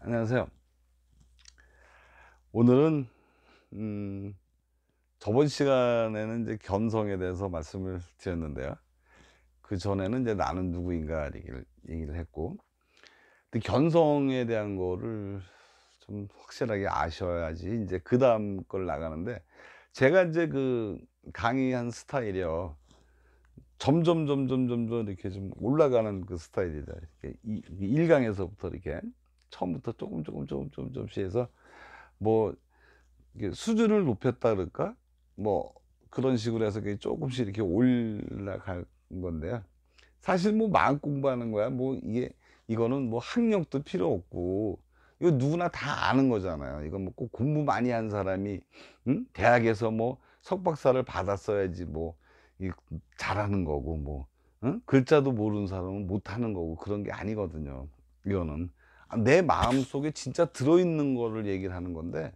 안녕하세요. 오늘은 음, 저번 시간에는 이제 견성에 대해서 말씀을 드렸는데요. 그 전에는 이제 나는 누구인가 얘기를 했고, 근데 견성에 대한 거를 좀 확실하게 아셔야지 이제 그 다음 걸 나가는데, 제가 이제 그 강의한 스타일이요. 점점 이렇게 좀 올라가는 그 스타일이다. 이렇게 1강에서부터 이렇게 처음부터 조금씩 해서 뭐 이게 수준을 높였다 그럴까? 뭐 그런 식으로 해서 그게 조금씩 이렇게 올라갈 건데요. 사실 뭐 마음 공부하는 거야. 뭐 이거는 뭐 학력도 필요 없고 이거 누구나 다 아는 거잖아요. 이건 뭐 꼭 공부 많이 한 사람이 대학에서 뭐 석박사를 받았어야지 뭐 이 잘하는 거고 뭐 글자도 모르는 사람은 못하는 거고 그런 게 아니거든요. 이거는 내 마음 속에 진짜 들어있는 거를 얘기를 하는 건데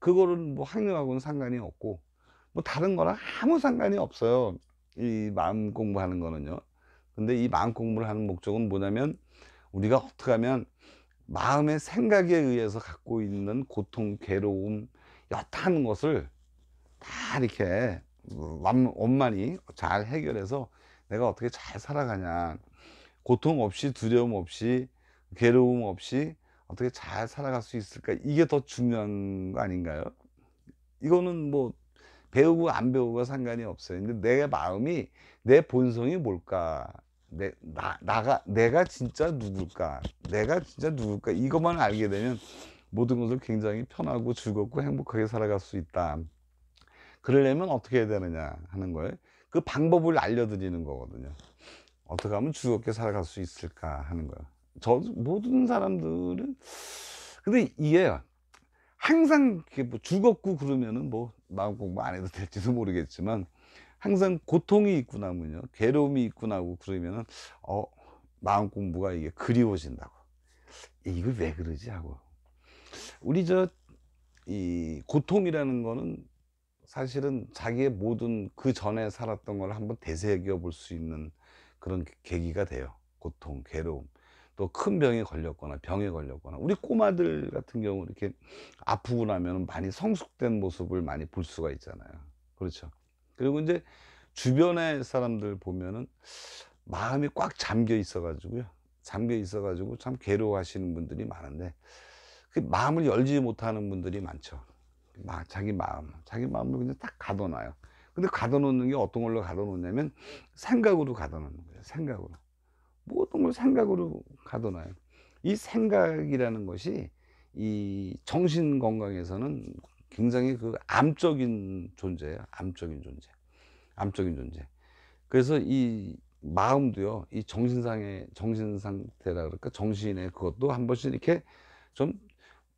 그거는 뭐 학력하고는 상관이 없고 뭐 다른 거랑 아무 상관이 없어요. 이 마음 공부하는 거는요. 근데 이 마음 공부를 하는 목적은 뭐냐면 우리가 어떻게 하면 마음의 생각에 의해서 갖고 있는 고통, 괴로움, 여타한 것을 다 이렇게 원만히 잘 해결해서 내가 어떻게 잘 살아가냐, 고통 없이 두려움 없이 괴로움 없이 어떻게 잘 살아갈 수 있을까, 이게 더 중요한 거 아닌가요? 이거는 뭐 배우고 안 배우고 상관이 없어요. 근데 내 마음이, 내 본성이 뭘까? 내가 진짜 누굴까? 내가 진짜 누굴까? 이것만 알게 되면 모든 것을 굉장히 편하고 즐겁고 행복하게 살아갈 수 있다. 그러려면 어떻게 해야 되느냐 하는 거예요. 그 방법을 알려드리는 거거든요. 어떻게 하면 즐겁게 살아갈 수 있을까 하는 거예요. 모든 사람들은, 근데 이게 항상 이렇게 뭐 즐겁고 그러면은 뭐 마음 공부 안 해도 될지도 모르겠지만 항상 고통이 있고 나면요, 괴로움이 있고 나고 그러면은 어 마음 공부가 이게 그리워진다고. 이거 왜 그러지 하고, 우리 이 고통이라는 거는 사실은 자기의 모든 그 전에 살았던 걸 한번 되새겨 볼 수 있는 그런 계기가 돼요. 고통, 괴로움, 또 큰 병에 걸렸거나 우리 꼬마들 같은 경우 이렇게 아프고 나면 많이 성숙된 모습을 많이 볼 수가 있잖아요. 그렇죠. 그리고 이제 주변의 사람들 보면은 마음이 꽉 잠겨 있어 가지고요. 잠겨 있어 가지고 참 괴로워하시는 분들이 많은데 그 마음을 열지 못하는 분들이 많죠. 자기 마음을 그냥 딱 가둬 놔요. 근데 가둬 놓는 게 어떤 걸로 가둬 놓냐면 생각으로 가둬 놓는 거예요. 생각으로. 모든 걸 생각으로 가둬 놔요. 이 생각이라는 것이 이 정신 건강에서는 굉장히 그 암적인 존재예요. 암적인 존재. 암적인 존재. 그래서 이 마음도요, 이 정신상의 정신 상태라 그럴까? 정신의 그것도 한 번씩 이렇게 좀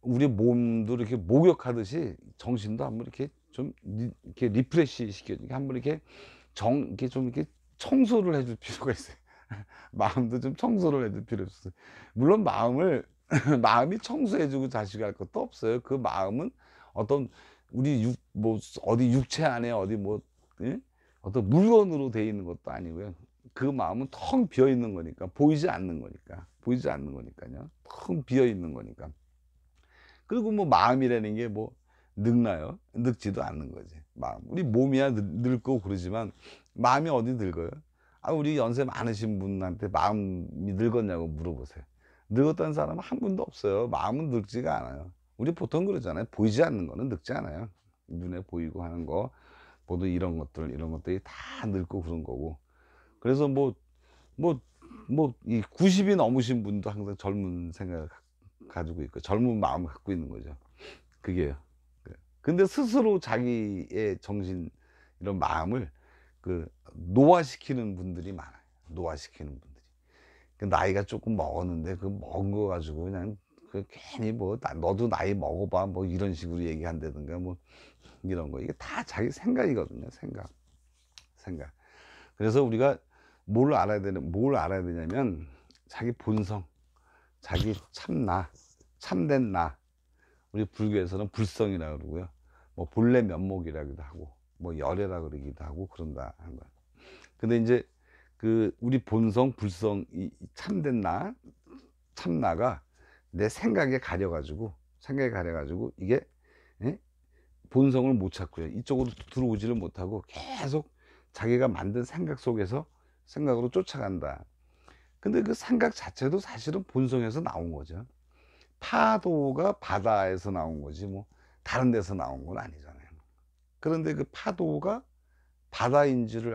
우리 몸도 이렇게 목욕하듯이 정신도 한번 이렇게 좀 이렇게 리프레시 시켜 한번 이렇게 이렇게 좀 이렇게 청소를 해줄 필요가 있어요. 마음도 좀 청소를 해줄 필요 있어요. 물론 마음을 마음이 청소해 주고 자식할 것도 없어요. 그 마음은 어떤 우리 뭐 어디 육체 안에 어디 뭐 예? 어떤 물건으로 돼 있는 것도 아니고요. 그 마음은 텅 비어 있는 거니까, 보이지 않는 거니까요. 텅 비어 있는 거니까. 그리고 뭐 마음이라는 게 뭐 늙나요? 늙지도 않는 거지. 마음. 우리 몸이야 늙고 그러지만 마음이 어디 늙어요? 우리 연세 많으신 분한테 마음이 늙었냐고 물어보세요. 늙었다는 사람은 한 분도 없어요. 마음은 늙지가 않아요. 우리 보통 그러잖아요. 보이지 않는 거는 늙지 않아요. 눈에 보이고 하는 거, 모두 이런 것들이 다 늙고 그런 거고. 그래서 뭐, 이 90이 넘으신 분도 항상 젊은 생각을 가지고 있고, 젊은 마음을 갖고 있는 거죠. 그게요. 근데 스스로 자기의 정신, 이런 마음을 노화시키는 분들이 많아요. 노화시키는 분들이. 나이가 조금 먹었는데, 그 먹은 거 가지고 그냥, 괜히 뭐, 너도 나이 먹어봐. 뭐 이런 식으로 얘기한다든가, 뭐, 이런 거. 이게 다 자기 생각이거든요. 생각. 그래서 우리가 뭘 알아야 되냐면, 자기 본성, 자기 참나, 참된 나. 우리 불교에서는 불성이라고 그러고요. 뭐 본래 면목이라기도 하고, 뭐 열애라 그러기도 하고 그런다 하는 거예요. 근데 이제 우리 본성, 불성, 이 참된 나, 참나가 내 생각에 가려가지고 이게, 예? 본성을 못 찾고요. 이쪽으로 들어오지를 못하고 계속 자기가 만든 생각 속에서 생각으로 쫓아간다. 근데 그 생각 자체도 사실은 본성에서 나온 거죠. 파도가 바다에서 나온 거지 뭐 다른 데서 나온 건 아니잖아요. 그런데 그 파도가 바다인지를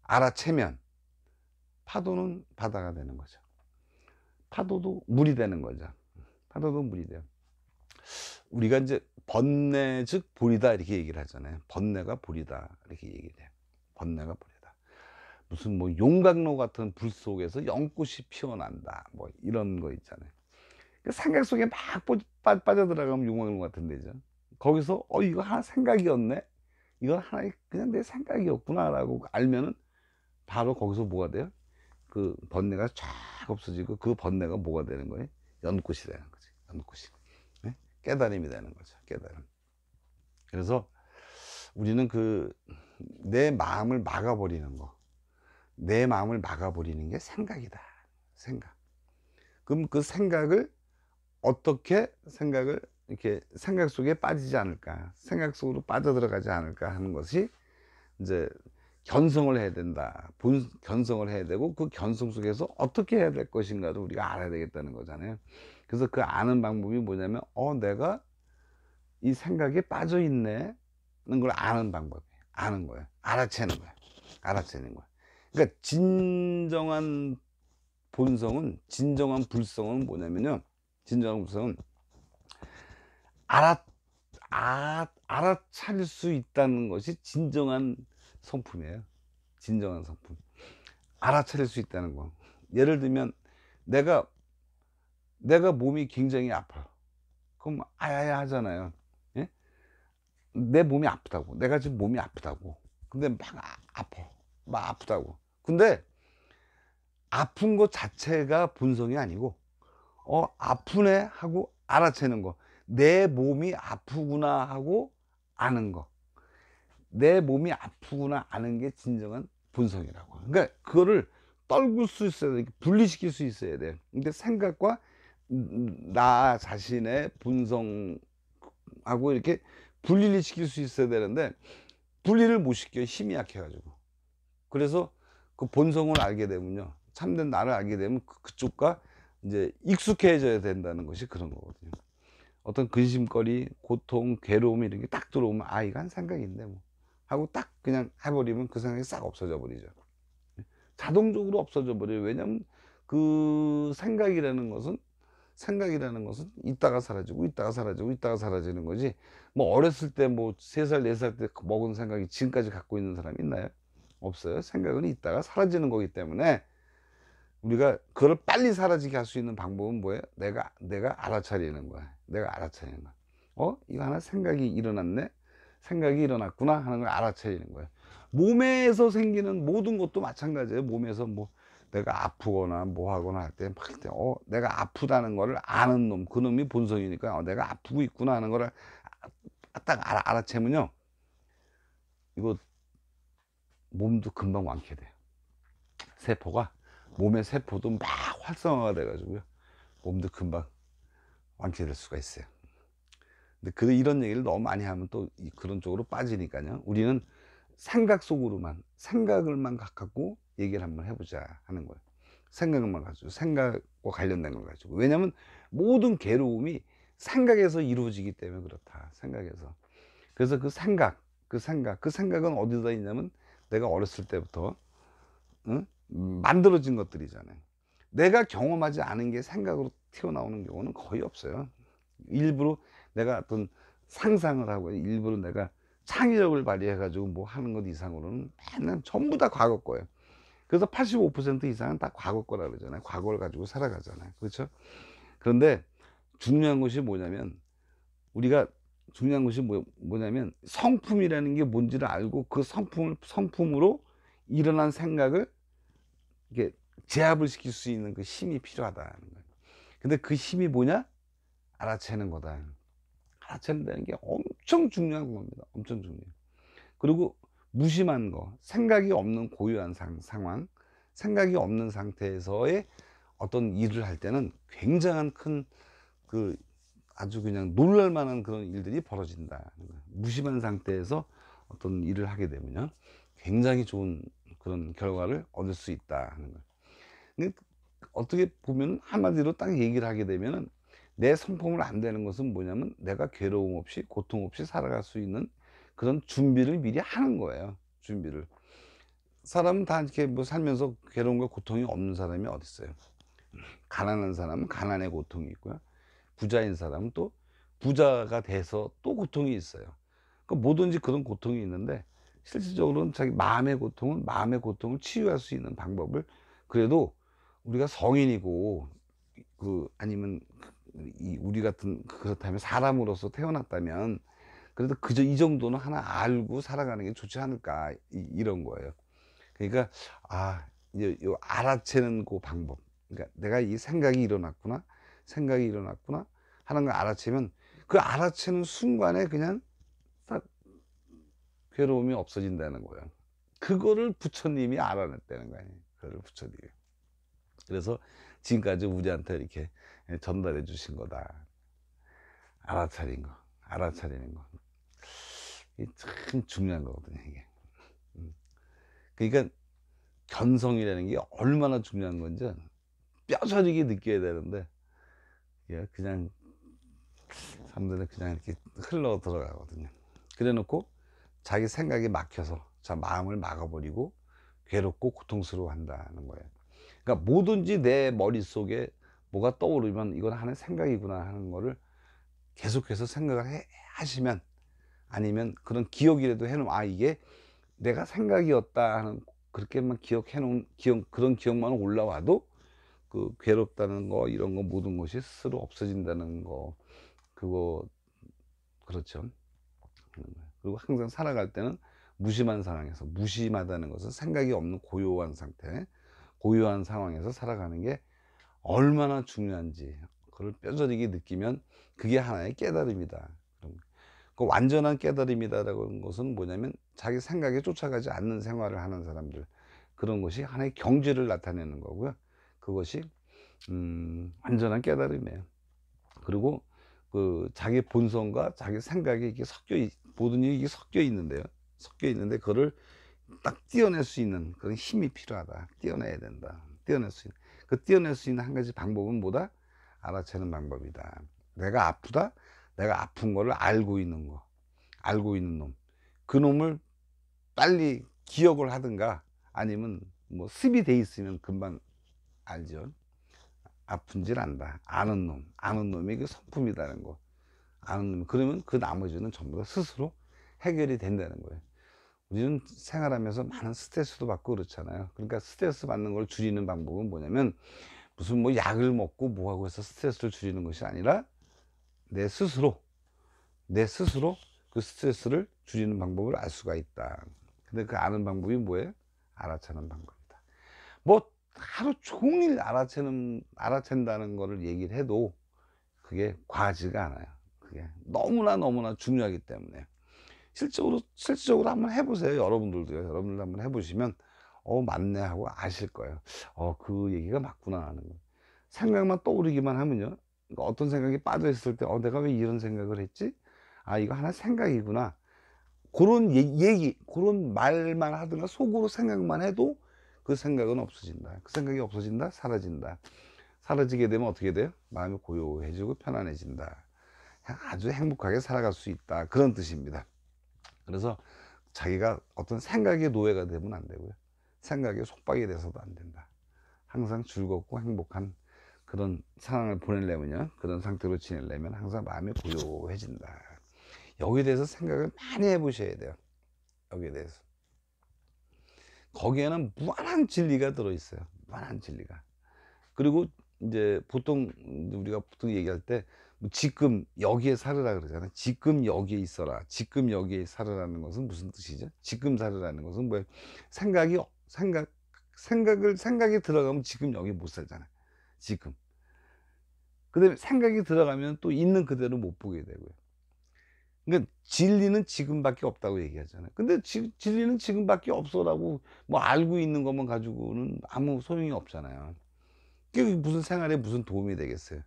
알아채면 파도는 바다가 되는 거죠. 파도도 물이 되는 거죠. 파도도 물이 돼요. 우리가 이제 번뇌 즉 보리다 이렇게 얘기를 하잖아요. 번뇌가 보리다 이렇게 얘기를 해요. 번뇌가 보리다. 무슨 뭐 용광로 같은 불 속에서 연꽃이 피어난다 뭐 이런 거 있잖아요. 그 생각 속에 막 빠져들어가면 용광로 같은 데죠. 거기서 이거 하나 생각이었네, 이건 하나의 그냥 내 생각이었구나 라고 알면은 바로 거기서 뭐가 돼요? 그 번뇌가 쫙 없어지고 그 번뇌가 뭐가 되는 거예요? 연꽃이 되는 거지. 연꽃이. 네? 깨달음이 되는 거죠. 깨달음. 그래서 우리는 그 내 마음을 막아버리는 거, 내 마음을 막아버리는 게 생각이다. 생각. 그럼 그 생각을 어떻게 생각을 이렇게 생각 속에 빠지지 않을까, 생각 속으로 빠져들어가지 않을까 하는 것이 이제 견성을 해야 된다. 견성을 해야 되고 그 견성 속에서 어떻게 해야 될 것인가를 우리가 알아야 되겠다는 거잖아요. 그래서 그 아는 방법이 뭐냐면 내가 이 생각에 빠져 있네 는 걸 아는 방법이에요. 아는 거예요. 알아채는 거예요. 알아채는 거예요. 그러니까 진정한 본성은, 진정한 불성은 뭐냐면요, 진정한 불성은 알아차릴 수 있다는 것이 진정한 성품이에요. 진정한 성품. 알아차릴 수 있다는 거. 예를 들면 내가 몸이 굉장히 아파. 그럼 아야야 하잖아요. 예? 내 몸이 아프다고. 내가 지금 몸이 아프다고. 근데 막 아파. 막 아프다고. 근데 아픈 것 자체가 본성이 아니고 아프네 하고 알아채는 거. 내 몸이 아프구나 하고 아는 거. 내 몸이 아프구나 아는 게 진정한 본성이라고. 그러니까 그거를 떨굴 수 있어야 돼. 분리시킬 수 있어야 돼. 근데 생각과 나 자신의 본성하고 이렇게 분리를 시킬 수 있어야 되는데 분리를 못 시켜요. 힘이 약해가지고. 그래서 그 본성을 알게 되면요, 참된 나를 알게 되면 그쪽과 이제 익숙해져야 된다는 것이 그런 거거든요. 어떤 근심거리, 고통, 괴로움 이런 게 딱 들어오면 이거 한 생각인데 뭐 하고 딱 그냥 해버리면 그 생각이 싹 없어져 버리죠. 자동적으로 없어져 버려요. 왜냐면 그 생각이라는 것은 있다가 사라지고 있다가 사라지고 있다가 사라지는 거지. 뭐 어렸을 때 뭐 3살 4살 때 먹은 생각이 지금까지 갖고 있는 사람이 있나요? 없어요. 생각은 있다가 사라지는 거기 때문에 우리가 그걸 빨리 사라지게 할 수 있는 방법은 뭐예요? 내가 알아차리는 거야. 내가 알아차리는 거야. 이거 하나 생각이 일어났네? 생각이 일어났구나 하는 걸 알아차리는 거예요. 몸에서 생기는 모든 것도 마찬가지예요. 몸에서 뭐 내가 아프거나 뭐 하거나 할 때 내가 아프다는 거를 아는 놈, 그 놈이 본성이니까 내가 아프고 있구나 하는 거를 딱 알아채면요, 이거 몸도 금방 완쾌돼요. 몸의 세포도 막 활성화가 돼 가지고요, 몸도 금방 완쾌될 수가 있어요. 근데 이런 얘기를 너무 많이 하면 또 그런 쪽으로 빠지니까요, 우리는 생각을만 갖고 얘기를 한번 해보자 하는 거예요. 생각만 가지고, 생각과 관련된 걸 가지고. 왜냐면 모든 괴로움이 생각에서 이루어지기 때문에 그렇다. 생각에서. 그래서 그 생각은 어디다 있냐면 내가 어렸을 때부터 만들어진 것들이잖아요. 내가 경험하지 않은 게 생각으로 튀어나오는 경우는 거의 없어요. 일부러 내가 어떤 상상을 하고 일부러 내가 창의력을 발휘해 가지고 뭐 하는 것 이상으로는 맨날 전부 다 과거 거예요. 그래서 85% 이상은 다 과거 거라 그러잖아요. 과거를 가지고 살아가잖아요. 그렇죠? 그런데 중요한 것이 뭐냐면 뭐냐면 성품이라는 게 뭔지를 알고 그 성품으로 일어난 생각을 이게 제압을 시킬 수 있는 그 힘이 필요하다는 거예요. 근데 그 힘이 뭐냐? 알아채는 거다. 알아챈다는 게 엄청 중요한 겁니다. 엄청 중요해요. 그리고 무심한 거, 생각이 없는 고유한 상황, 생각이 없는 상태에서의 어떤 일을 할 때는 굉장한 큰 그 아주 그냥 놀랄 만한 그런 일들이 벌어진다. 무심한 상태에서 어떤 일을 하게 되면요, 굉장히 좋은 그런 결과를 얻을 수 있다 하는 거예요. 근데 어떻게 보면 한마디로 딱 얘기를 하게 되면은, 내 성품을 안 되는 것은 뭐냐면 내가 괴로움 없이 고통 없이 살아갈 수 있는 그런 준비를 미리 하는 거예요. 준비를. 사람은 다 이렇게 뭐 살면서 괴로움과 고통이 없는 사람이 어디 있어요. 가난한 사람은 가난의 고통이 있고요, 부자인 사람은 또 부자가 돼서 또 고통이 있어요. 그 뭐든지 그런 고통이 있는데, 실질적으로는 자기 마음의 고통은 마음의 고통을 치유할 수 있는 방법을, 그래도 우리가 성인이고 아니면 우리 같은, 그렇다면 사람으로서 태어났다면 그래도 그저 이 정도는 하나 알고 살아가는 게 좋지 않을까, 이런 거예요. 그러니까 이제 요 알아채는 그 방법, 그러니까 내가 이 생각이 일어났구나 하는 걸 알아채면, 그 알아채는 순간에 그냥 딱 괴로움이 없어진다는 거예요. 그거를 부처님이 알아냈다는 거 아니에요. 그거를 부처님이. 그래서 지금까지 우리한테 이렇게 전달해 주신 거다. 알아차리는 거. 이게 참 중요한 거거든요, 이게. 그러니까 견성이라는 게 얼마나 중요한 건지 뼈저리게 느껴야 되는데, 이게 그냥 사람들은 그냥 이렇게 흘러 들어가거든요. 그래 놓고 자기 생각이 막혀서 마음을 막아버리고 괴롭고 고통스러워 한다는 거예요. 그러니까 뭐든지 내 머릿속에 뭐가 떠오르면 이건 하나의 생각이구나 하는 거를 계속해서 생각을 하시면, 아니면 그런 기억이라도 해놓으면, 이게 내가 생각이었다 하는, 그렇게만 기억해 놓은 그런 기억만 올라와도 그 괴롭다는 거, 이런 거 모든 것이 스스로 없어진다는 거, 그거 그렇죠. 그리고 항상 살아갈 때는 무심한 상황에서, 무심하다는 것은 생각이 없는 고요한 상태, 고요한 상황에서 살아가는 게 얼마나 중요한지 그걸 뼈저리게 느끼면 그게 하나의 깨달음이다. 그 완전한 깨달음이다라고 하는 것은 뭐냐면, 자기 생각에 쫓아가지 않는 생활을 하는 사람들, 그런 것이 하나의 경지를 나타내는 거고요. 그것이 완전한 깨달음이에요. 그리고 그 자기 본성과 자기 생각이 이게 모든 일이 이게 섞여 있는데요. 섞여 있는데 그거를 딱 떼어낼 수 있는 그런 힘이 필요하다. 떼어내야 된다. 떼어낼 수 있는 한 가지 방법은 뭐다? 알아채는 방법이다. 내가 아프다? 내가 아픈 거를 알고 있는 거. 알고 있는 놈. 그 놈을 빨리 기억을 하든가, 아니면 뭐 습이 돼 있으면 금방 알죠. 아픈지를 안다. 아는 놈이 그 성품이라는 거. 아는 놈. 그러면 그 나머지는 전부 다 스스로 해결이 된다는 거예요. 우리는 생활하면서 많은 스트레스도 받고 그렇잖아요. 그러니까 스트레스 받는 걸 줄이는 방법은 뭐냐면, 무슨 뭐 약을 먹고 뭐하고 해서 스트레스를 줄이는 것이 아니라, 내 스스로 그 스트레스를 줄이는 방법을 알 수가 있다. 근데 그 아는 방법이 뭐예요? 알아채는 방법이다. 뭐 하루 종일 알아챈다는 거를 얘기를 해도 그게 과하지가 않아요. 그게 너무나 중요하기 때문에. 실질적으로 한번 해보세요. 여러분들도요. 여러분들 한번 해보시면 맞네 하고 아실 거예요. 그 얘기가 맞구나 하는 거. 생각만 떠오르기만 하면요, 그러니까 어떤 생각이 빠져 있을 때 내가 왜 이런 생각을 했지? 이거 하나 생각이구나. 그런 그런 말만 하든가 속으로 생각만 해도 그 생각은 없어진다. 그 생각이 없어진다, 사라진다. 사라지게 되면 어떻게 돼요? 마음이 고요해지고 편안해진다. 아주 행복하게 살아갈 수 있다. 그런 뜻입니다. 그래서 자기가 어떤 생각의 노예가 되면 안 되고요, 생각에 속박이 돼서도 안 된다. 항상 즐겁고 행복한 그런 상황을 보내려면요, 그런 상태로 지내려면 항상 마음이 고요해진다. 여기에 대해서 생각을 많이 해보셔야 돼요. 여기에 대해서. 거기에는 무한한 진리가 들어있어요. 무한한 진리가. 그리고 이제 우리가 보통 얘기할 때 지금 여기에 살으라 그러잖아요. 지금 여기에 있어라. 지금 여기에 살으라는 것은 무슨 뜻이죠? 지금 살으라는 것은 뭐예요? 생각이 들어가면 지금 여기 못 살잖아요. 지금. 그 다음에 생각이 들어가면 또 있는 그대로 못 보게 되고요. 그러니까 진리는 지금밖에 없다고 얘기하잖아요. 근데 진리는 지금밖에 없어라고 뭐 알고 있는 것만 가지고는 아무 소용이 없잖아요. 그게 무슨 생활에 무슨 도움이 되겠어요.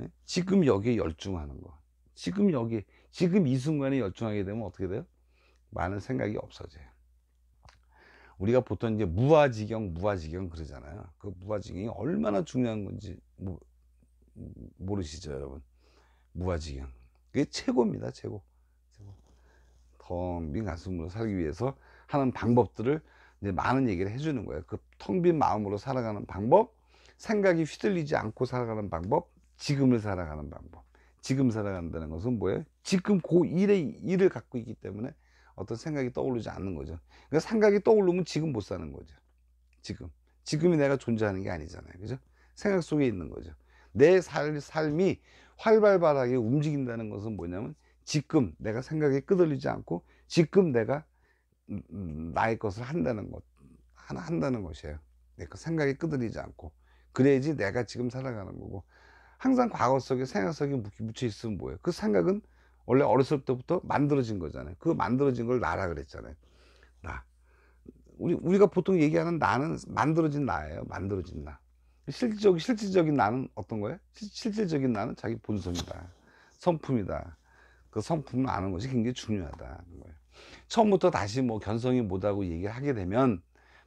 예? 지금 여기에 열중하는 거. 지금 여기, 지금 이 순간에 열중하게 되면 어떻게 돼요? 많은 생각이 없어져요. 우리가 보통 이제 무아지경, 무아지경 그러잖아요. 그 무아지경이 얼마나 중요한 건지 모르시죠, 여러분? 무아지경. 그게 최고입니다, 최고. 최고. 텅 빈 가슴으로 살기 위해서 하는 방법들을 이제 많은 얘기를 해주는 거예요. 그 텅 빈 마음으로 살아가는 방법, 생각이 휘둘리지 않고 살아가는 방법, 지금을 살아가는 방법. 지금 살아간다는 것은 뭐예요? 지금 그 일을 갖고 있기 때문에 어떤 생각이 떠오르지 않는 거죠. 그러니까 생각이 떠오르면 지금 못 사는 거죠. 지금이 내가 존재하는 게 아니잖아요. 그죠? 생각 속에 있는 거죠. 내 삶이 활발하게 움직인다는 것은 뭐냐면 지금 내가 생각에 끄들리지 않고 지금 내가 나의 것을 한다는 것, 하나 한다는 것이에요. 내 그 생각에 끄들리지 않고. 그래야지 내가 지금 살아가는 거고. 항상 과거 속에 생각 속에 묻혀 있으면 뭐예요? 그 생각은 원래 어렸을 때부터 만들어진 거잖아요. 그 만들어진 걸 나라 그랬잖아요. 나. 우리가 보통 얘기하는 나는 만들어진 나예요. 만들어진 나. 실질적인 나는 어떤 거예요? 실질적인 나는 자기 본성이다. 성품이다. 그 성품을 아는 것이 굉장히 중요하다. 처음부터 다시 뭐 견성이 뭐다고 얘기를 하게 되면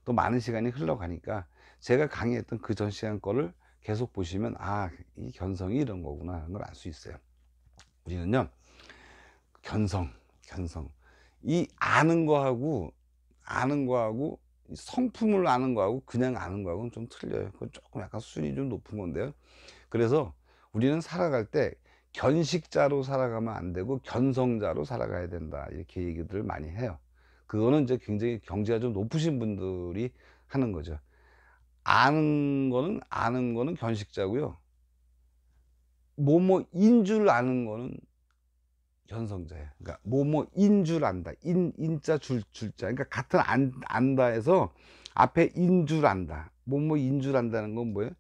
또 많은 시간이 흘러가니까 제가 강의했던 그 전 시간 거를 계속 보시면 아, 이 견성이 이런 거구나 하는 걸 알 수 있어요. 우리는요, 견성. 이 아는 거하고 성품을 아는 거하고 그냥 아는 거하고는 좀 틀려요. 그건 조금 약간 수준이 좀 높은 건데요. 그래서 우리는 살아갈 때 견식자로 살아가면 안 되고 견성자로 살아가야 된다. 이렇게 얘기들을 많이 해요. 그거는 이제 굉장히 경지가 좀 높으신 분들이 하는 거죠. 아는 거는 견식자고요. 뭐뭐인 줄 아는 거는 견성자예요. 그러니까 뭐뭐인 줄 안다. 인자 줄자. 그러니까 같은 안다에서 앞에 인 줄 안다. 뭐뭐인 줄 안다는 건 뭐예요?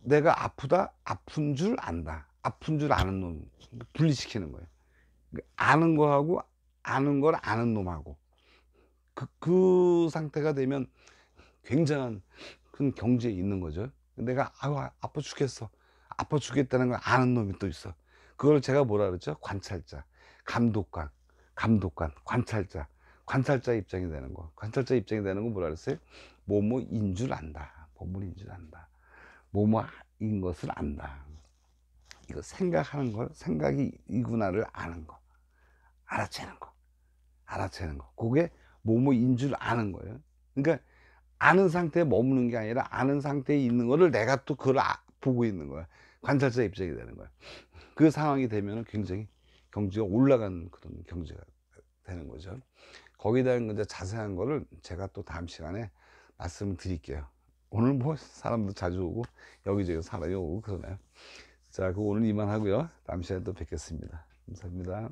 내가 아프다, 아픈 줄 안다. 아픈 줄 아는 놈 분리시키는 거예요. 아는 거하고 아는 걸 아는 놈하고 그 상태가 되면 굉장한 큰 경지에 있는 거죠. 내가 아파 죽겠어. 아파 죽겠다는 걸 아는 놈이 또 있어. 그걸 제가 뭐라 그랬죠? 관찰자, 감독관, 관찰자 입장이 되는 거. 관찰자 입장이 되는 거 뭐라 그랬어요? 뭐뭐인 줄 안다. 뭐뭐인 줄 안다. 뭐뭐인 것을 안다. 이거 생각하는 걸, 생각이 이구나를 아는 거. 알아채는 거. 그게 뭐뭐인 줄 아는 거예요. 그러니까 아는 상태에 머무는 게 아니라 아는 상태에 있는 거를 내가 또 그걸 보고 있는 거야. 관찰자 입장이 되는 거야. 그 상황이 되면 굉장히 경지가 올라간 그런 경지가 되는 거죠. 거기에 대한 이제 자세한 거를 제가 또 다음 시간에 말씀을 드릴게요. 오늘 뭐 사람도 자주 오고 여기저기 사람이 오고 그러네요. 자, 그 오늘 이만 하고요. 다음 시간에 또 뵙겠습니다. 감사합니다.